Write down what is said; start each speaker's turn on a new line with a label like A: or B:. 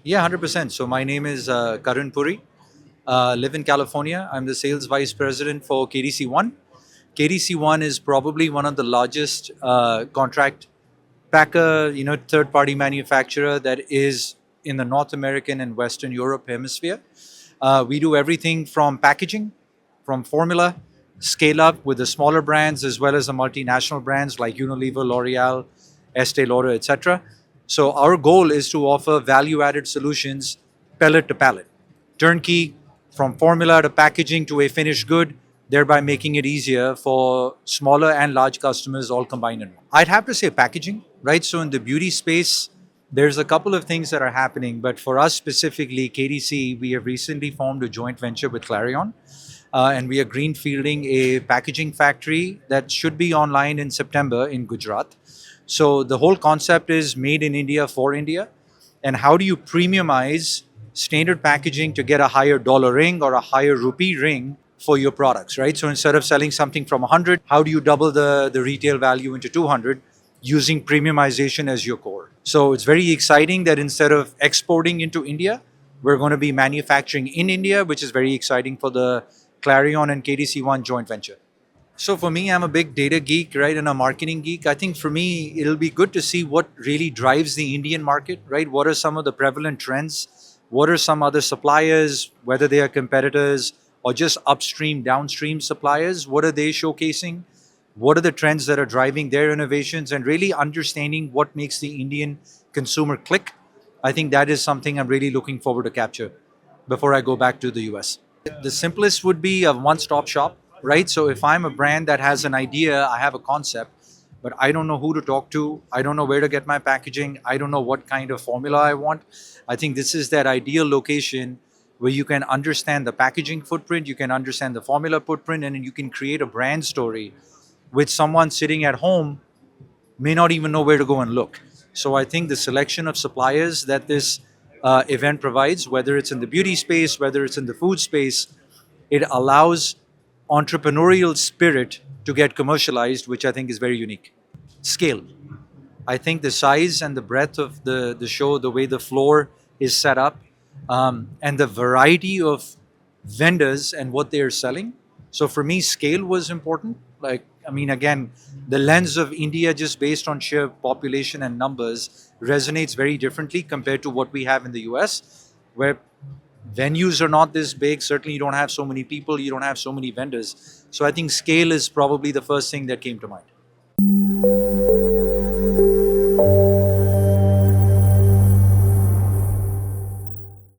A: Yeah, 100%. So my name is Karan Puri. Live in California. I'm the sales vice president for KDC One. KDC One is probably one of the largest contract packer, third-party manufacturer that is in the North American and Western Europe hemisphere. We do everything from packaging, from formula, scale up with the smaller brands as well as the multinational brands like Unilever, L'Oreal, Estée Lauder, etc. So our goal is to offer value-added solutions, pellet to pallet, turnkey from formula to packaging to a finished good, thereby making it easier for smaller and large customers all combined in one. I'd have to say packaging, right? So in the beauty space, there's a couple of things that are happening, but for us specifically, KDC, we have recently formed a joint venture with Clarion, and we are greenfielding a packaging factory that should be online in September in Gujarat. So the whole concept is made in India for India, and how do you premiumize standard packaging to get a higher dollar ring or a higher rupee ring for your products, right? So instead of selling something from 100, how do you double the retail value into 200 using premiumization as your core? So it's very exciting that instead of exporting into India, we're going to be manufacturing in India, which is very exciting for the Clarion and KDC1 joint venture. So for me, I'm a big data geek, right, and a marketing geek. I think for me, it'll be good to see what really drives the Indian market, right? What are some of the prevalent trends? What are some other suppliers, whether they are competitors or just upstream, downstream suppliers? What are they showcasing? What are the trends that are driving their innovations? And really understanding what makes the Indian consumer click. I think that is something I'm really looking forward to capture before I go back to the US. The simplest would be a one-stop shop, right? So if I'm a brand that has an idea, I have a concept, but I don't know who to talk to, I don't know where to get my packaging, I don't know what kind of formula I want. I think this is that ideal location where you can understand the packaging footprint, you can understand the formula footprint, and then you can create a brand story which someone sitting at home may not even know where to go and look. So I think the selection of suppliers that this event provides, whether it's in the beauty space, whether it's in the food space, it allows entrepreneurial spirit to get commercialized, which I think is very unique. Scale. I think the size and the breadth of the show, the way the floor is set up, and the variety of vendors and what they are selling. So for me, scale was important. Like, I mean, again, the lens of India, just based on sheer population and numbers, resonates very differently compared to what we have in the US, where venues are not this big. Certainly, you don't have so many people, you don't have so many vendors. So I think scale is probably the first thing that came to mind.